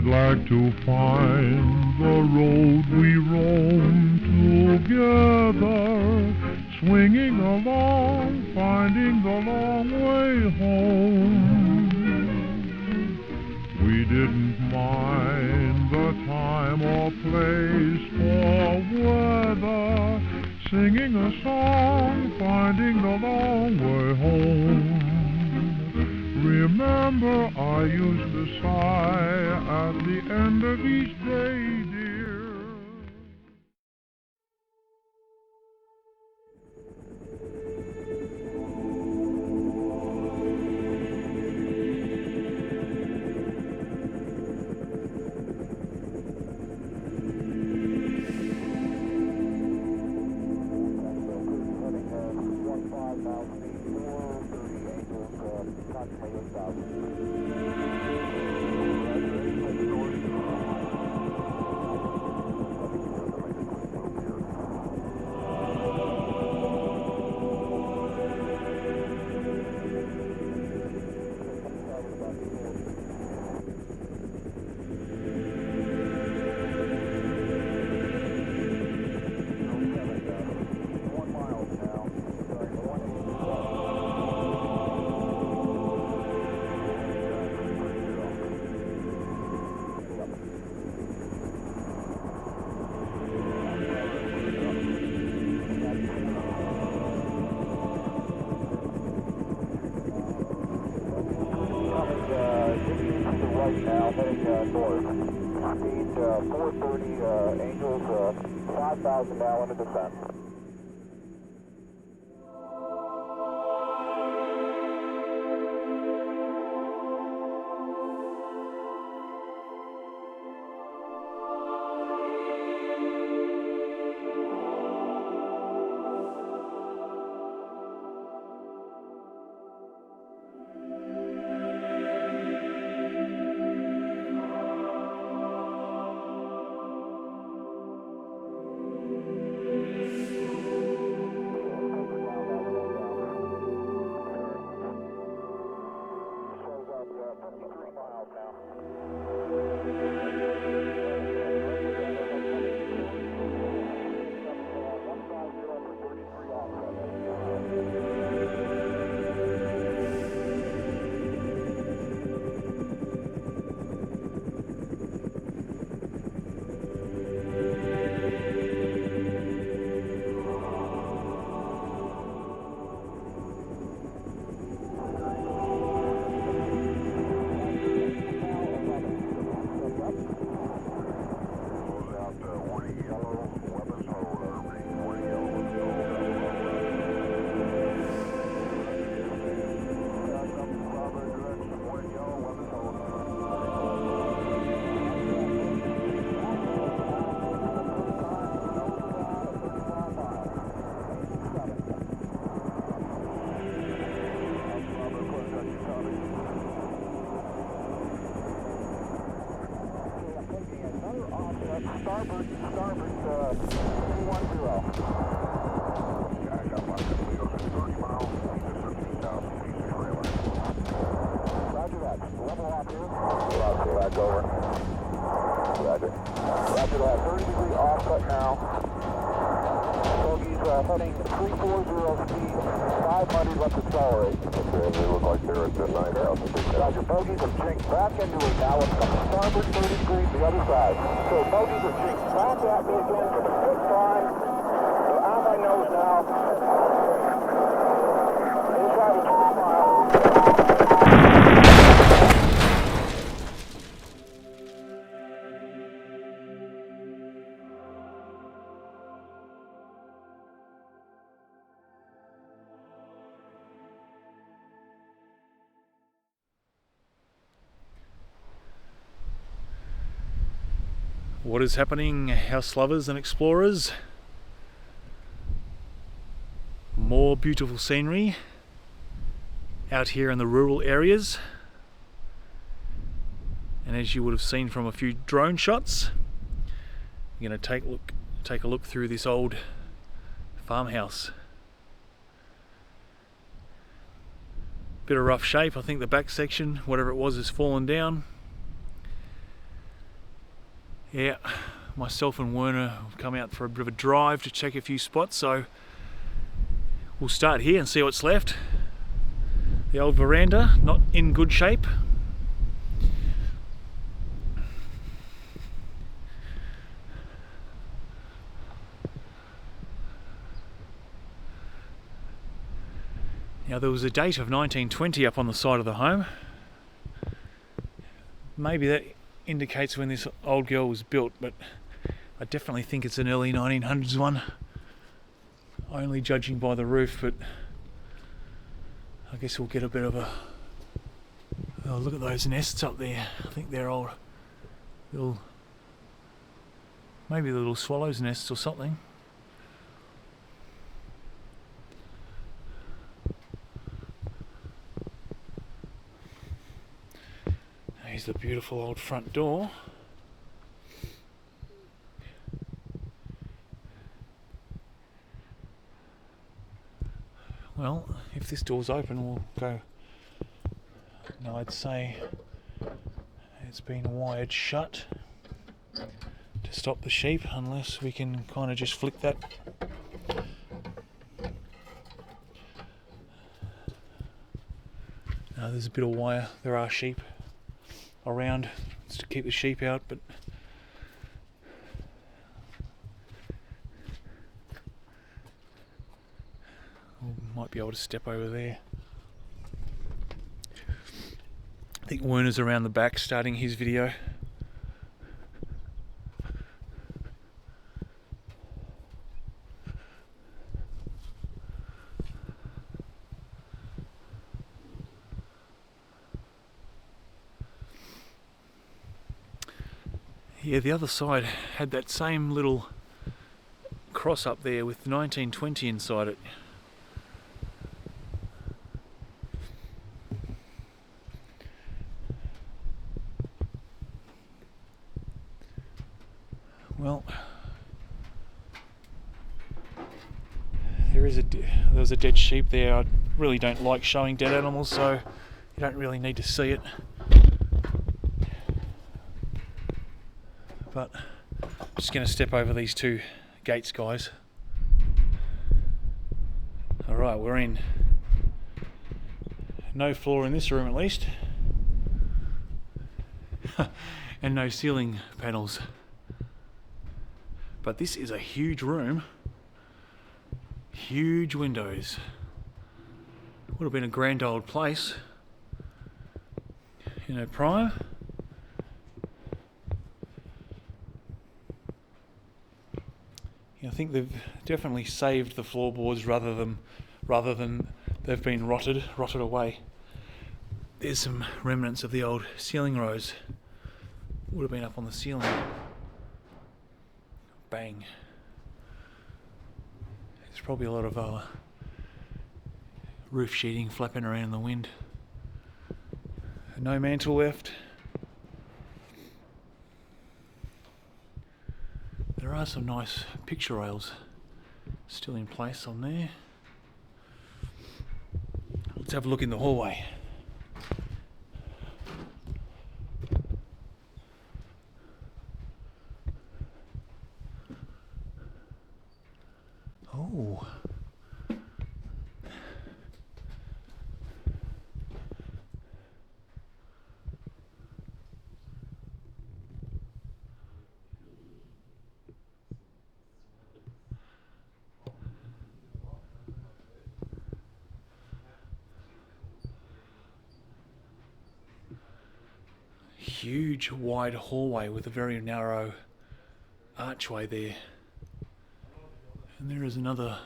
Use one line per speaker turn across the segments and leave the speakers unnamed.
I'd like to find the road we roam together, swinging along, finding the long way home. We didn't mind the time or place or weather, singing a song, finding the long way home. Remember, I used to sigh at the end of each day, dear.
Now heading north. Speed 430, Angels 5,000 now into descent. Starboard, 210. Yeah, I got my Indigo at 30 miles, speed of 13,000 feet to trailer. Roger that. Level off here. Roger, back over. Roger. Roger that. 30-degree offset now. Bogey's heading 340 speed, 500 left accelerate. Okay, they look like they're at 9,000 feet. Roger, bogeys have jinked back into it now. It's coming starboard 30 degrees the other side. So bogeys are jinked back at me again for the fifth time. They're on my nose now. Inside of 20 miles.
What is happening, house lovers and explorers? More beautiful scenery out here in the rural areas, and as you would have seen from a few drone shots, I'm going to take a look through this old farmhouse. Bit of rough shape. I think the back section, whatever it was, has fallen down. yeah, myself and Werner have come out for a bit of a drive to check a few spots, so we'll start here and see what's left. The old veranda, not in good shape. Now there was a date of 1920 up on the side of the home. Maybe that indicates when this old girl was built, but I definitely think it's an early 1900s one. Only judging by the roof, but I guess we'll get a bit of a... Oh, look at those nests up there. I think they're old little... maybe the little swallows' nests or something. Here's the beautiful old front door. Well, if this door's open, we'll go. No, I'd say it's been wired shut to stop the sheep, unless we can kind of just flick that. No, there's a bit of wire. There are sheep around to keep the sheep out, but we might be able to step over there. I think Werner's around the back starting his video. Yeah, the other side had that same little cross up there with 1920 inside it. Well, there was a dead sheep there. I really don't like showing dead animals, so you don't really need to see it. But I'm just going to step over these two gates, guys. Alright, we're in. No floor in this room at least. And no ceiling panels. But this is a huge room. Huge windows. Would have been a grand old place. You know, prime. I think they've definitely saved the floorboards rather than they've been rotted away. There's some remnants of the old ceiling rose. Would have been up on the ceiling. Bang. There's probably a lot of roof sheeting flapping around in the wind. No mantle left. There are some nice picture rails still in place on there. Let's have a look in the hallway. Oh. Huge wide hallway with a very narrow archway there. And there is another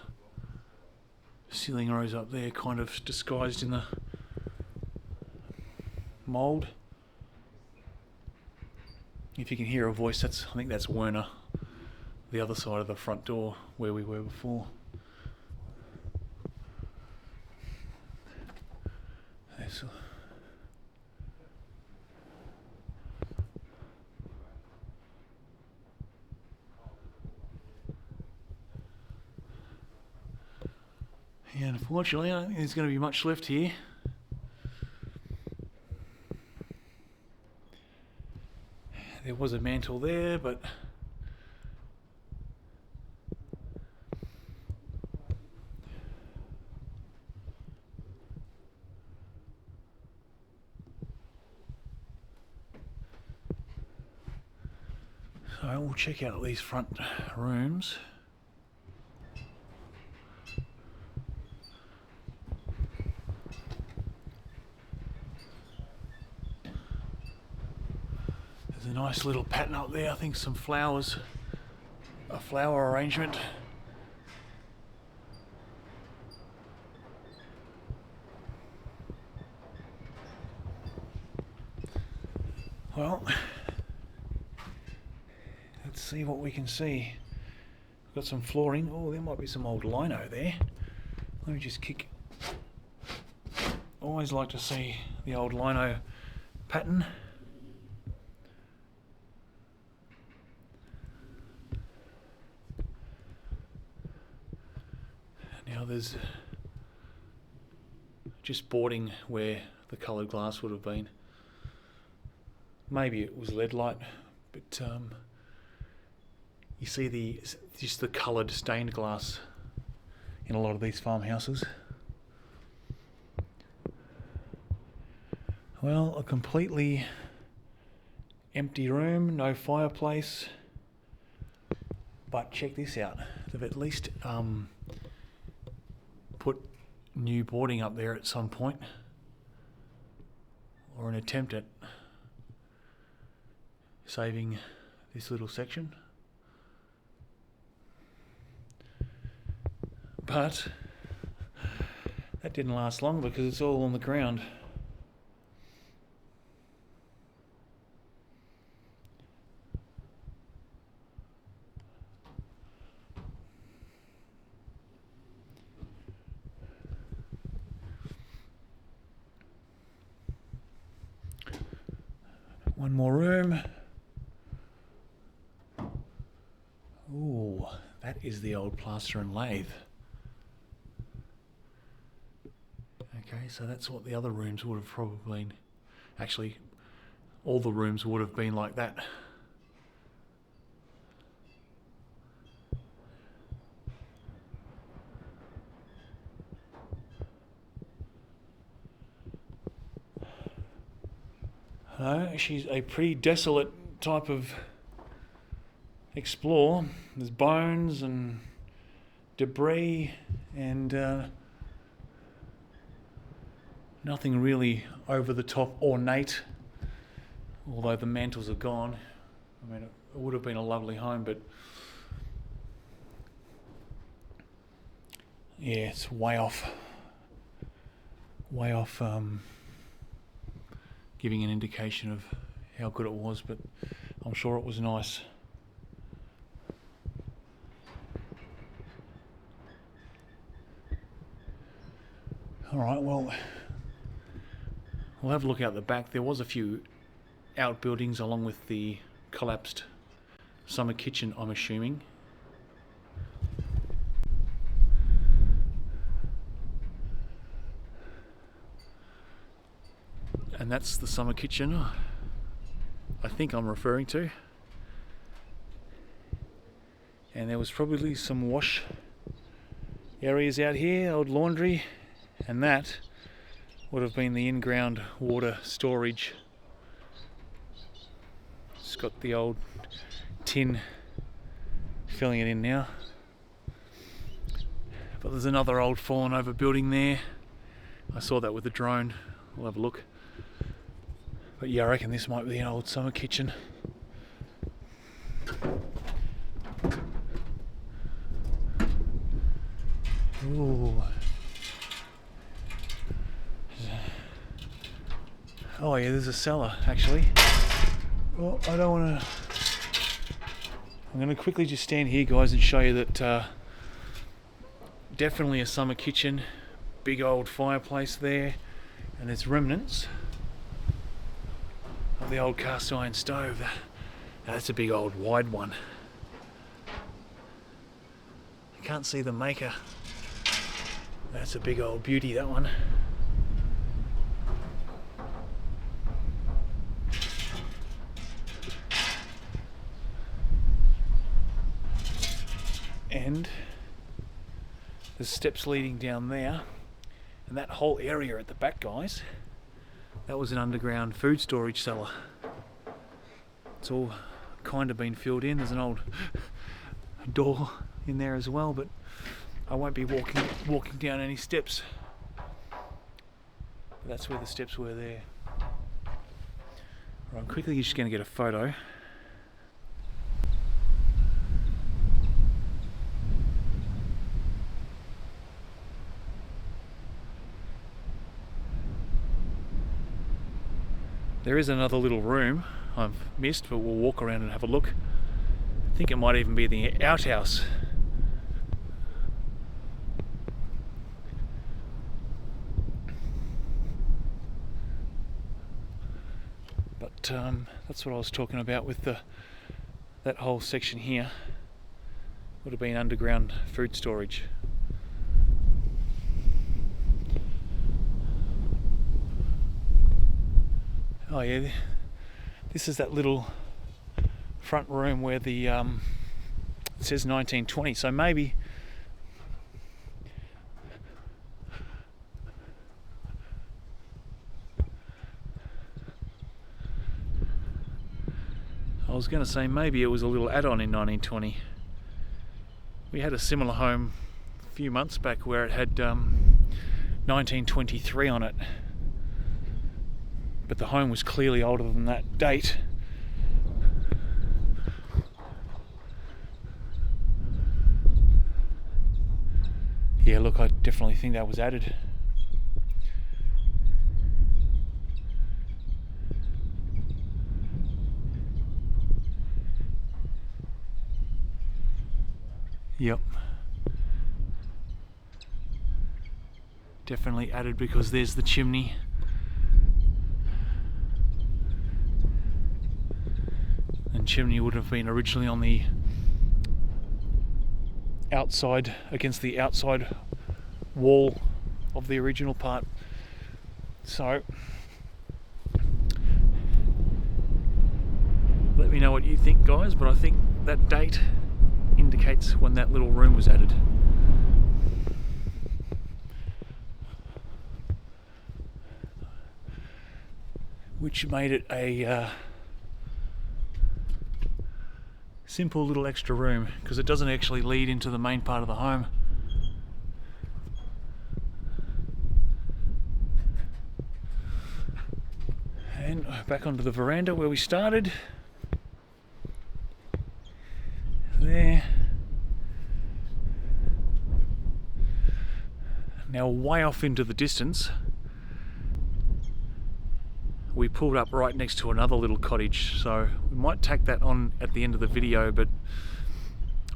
ceiling rose up there, kind of disguised in the mould. If you can hear a voice, I think that's Werner, the other side of the front door where we were before. There's yeah, unfortunately, I don't think there's going to be much left here. There was a mantle there, but so we'll check out these front rooms. There's a nice little pattern up there. I think some flowers, a flower arrangement. Well, let's see what we can see. We've got some flooring. Oh, there might be some old lino there. Let me just kick. Always like to see the old lino pattern. Now there's just boarding where the coloured glass would have been. Maybe it was lead light, but you see just the coloured stained glass in a lot of these farmhouses. Well, a completely empty room, no fireplace. But check this out. They've at least put new boarding up there at some point, or an attempt at saving this little section. But that didn't last long because it's all on the ground. One more room. Ooh, that is the old plaster and lathe. Okay, so that's what the other rooms would have probably been. Actually, all the rooms would have been like that. She's a pretty desolate type of explore. There's bones and debris and nothing really over the top ornate, although the mantles are gone. I mean, it would have been a lovely home, but yeah, it's way off giving an indication of how good it was, but I'm sure it was nice. Alright, well, we'll have a look out the back. There was a few outbuildings along with the collapsed summer kitchen, I'm assuming. And that's the summer kitchen I think I'm referring to. And there was probably some wash areas out here, old laundry, and that would have been the in-ground water storage. It's got the old tin filling it in now. But there's another old fallen over building there. I saw that with the drone. We'll have a look. But yeah, I reckon this might be an old summer kitchen. Ooh. Oh yeah, there's a cellar actually. Well, I don't want to... I'm going to quickly just stand here, guys, and show you that definitely a summer kitchen. Big old fireplace there, and there's remnants of the old cast iron stove. That's a big old wide one. You can't see the maker. That's a big old beauty, that one. And there's steps leading down there, and that whole area at the back, guys, that was an underground food storage cellar. It's all kind of been filled in. There's an old door in there as well, but I won't be walking down any steps. But that's where the steps were there. Right, I'm quickly just going to get a photo. There is another little room I've missed, but we'll walk around and have a look. I think it might even be the outhouse. But that's what I was talking about with that whole section here. Would have been underground food storage. Oh yeah, this is that little front room where the it says 1920, so maybe I was going to say maybe it was a little add-on in 1920. We had a similar home a few months back where it had 1923 on it. But the home was clearly older than that date. Yeah, look, I definitely think that was added. Yep. Definitely added because there's the chimney. Chimney would have been originally on the outside, against the outside wall of the original part. So let me know what you think, guys, but I think that date indicates when that little room was added. Which made it a simple little extra room, because it doesn't actually lead into the main part of the home. And back onto the veranda where we started. There. Now way off into the distance, we pulled up right next to another little cottage, so we might tack that on at the end of the video, but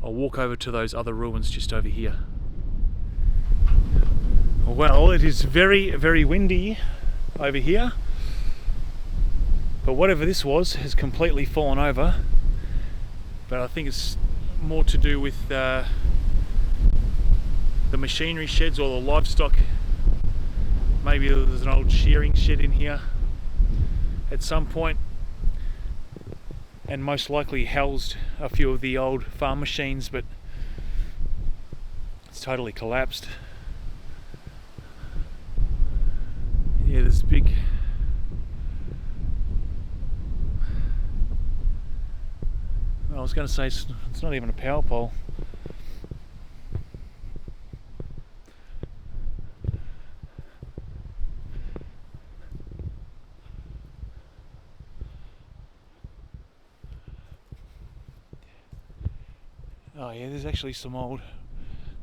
I'll walk over to those other ruins just over here. Well, it is very, very windy over here, but whatever this was has completely fallen over. But I think it's more to do with the machinery sheds or the livestock. Maybe there's an old shearing shed in here at some point, and most likely housed a few of the old farm machines, but it's totally collapsed. Yeah, there's big I was going to say it's not even a power pole. Oh yeah, there's actually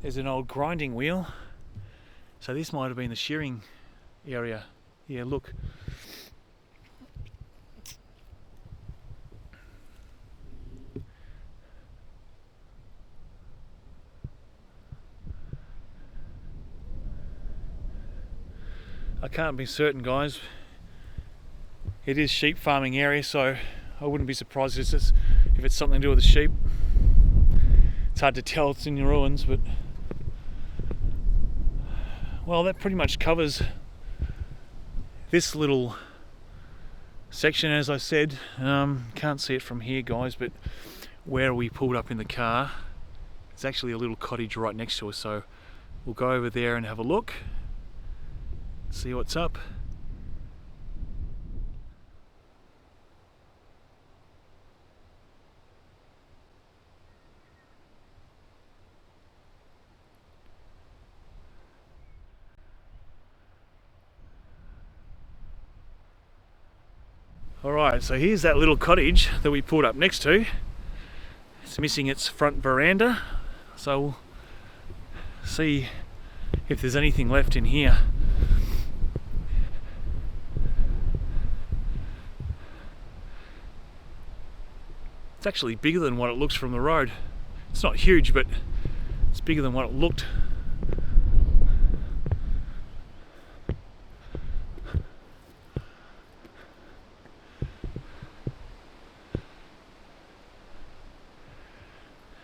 there's an old grinding wheel. So this might have been the shearing area. Yeah, look. I can't be certain, guys. It is sheep farming area, so I wouldn't be surprised if it's something to do with the sheep. It's hard to tell, it's in the ruins, but well, that pretty much covers this little section. As I said, can't see it from here, guys, but where we pulled up in the car, There's actually a little cottage right next to us, so we'll go over there and have a look, see what's up. Alright, so here's that little cottage that we pulled up next to. It's missing its front veranda, so we'll see if there's anything left in here. It's actually bigger than what it looks from the road. It's not huge, but it's bigger than what it looked.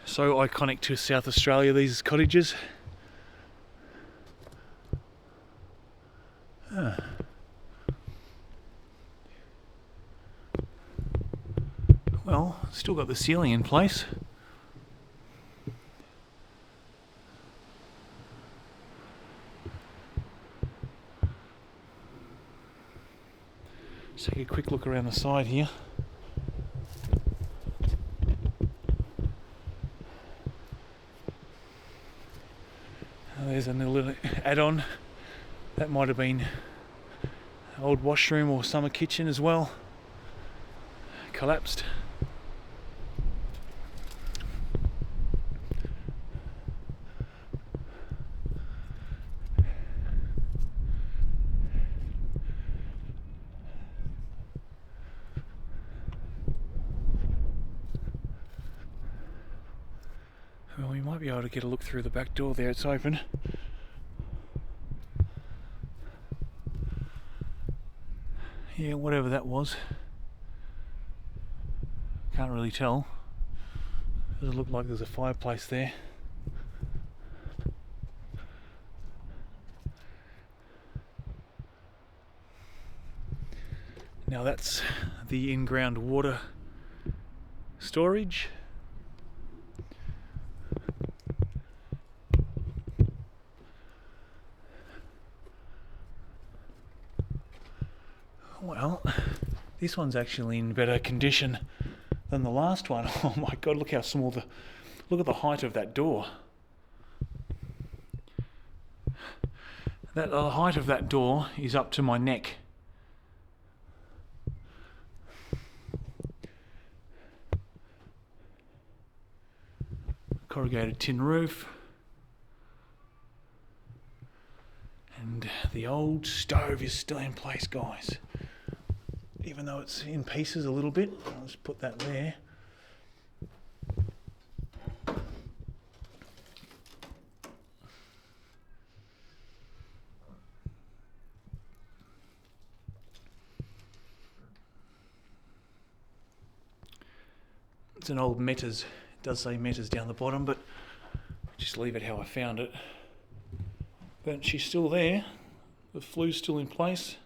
So iconic to South Australia, these cottages. Well, still got the ceiling in place. Let's take a quick look around the side here. There's a little add-on. That might have been an old washroom or summer kitchen as well. Collapsed. Well, we might be able to get a look through the back door there, it's open. Yeah, whatever that was. Can't really tell. Doesn't look like there's a fireplace there. Now that's the in-ground water storage. Well, this one's actually in better condition than the last one. Oh my god, look how small look at the height of that door. The height of that door is up to my neck. Corrugated tin roof. And the old stove is still in place, guys. Even though it's in pieces a little bit. I'll just put that there. It's an old Metters. It does say Metters down the bottom, but just leave it how I found it. But she's still there. The flue's still in place.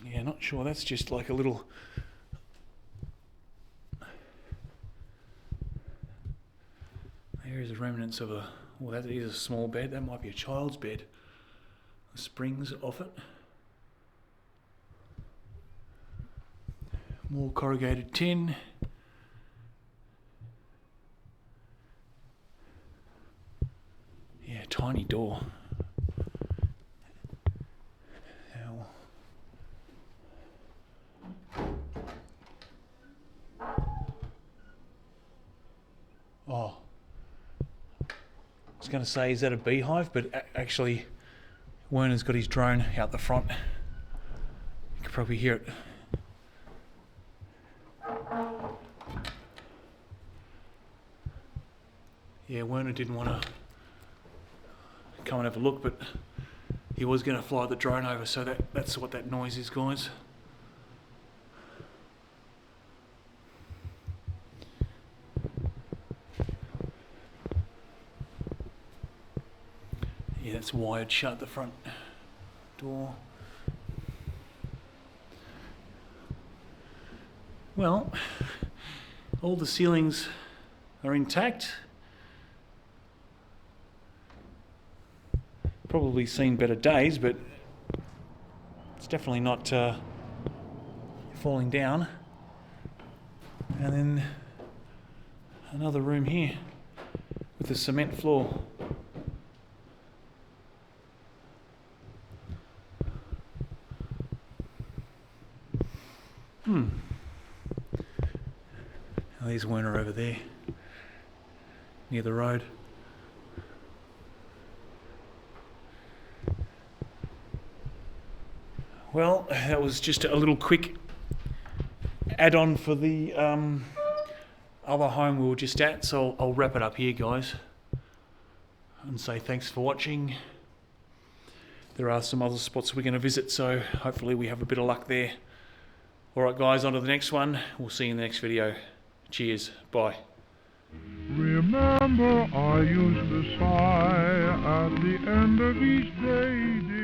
Yeah, not sure. That's just like a little... There is remnants of a... Well, that is a small bed. That might be a child's bed. The springs off it. More corrugated tin. Yeah, tiny door. Oh, I was going to say, is that a beehive? But actually, Werner's got his drone out the front. You can probably hear it. Yeah, Werner didn't want to come and have a look, but he was going to fly the drone over, so that's what that noise is, guys. Yeah, that's wired shut, the front door. Well, all the ceilings are intact. Probably seen better days, but it's definitely not falling down. And then another room here with a cement floor. Now these weren't over there near the road. Well, that was just a little quick add-on for the other home we were just at, so I'll wrap it up here, guys, and say thanks for watching. There are some other spots we're going to visit, so hopefully we have a bit of luck there. Alright guys, on to the next one. We'll see you in the next video. Cheers, bye.
Remember, I used to sigh at the end of each day.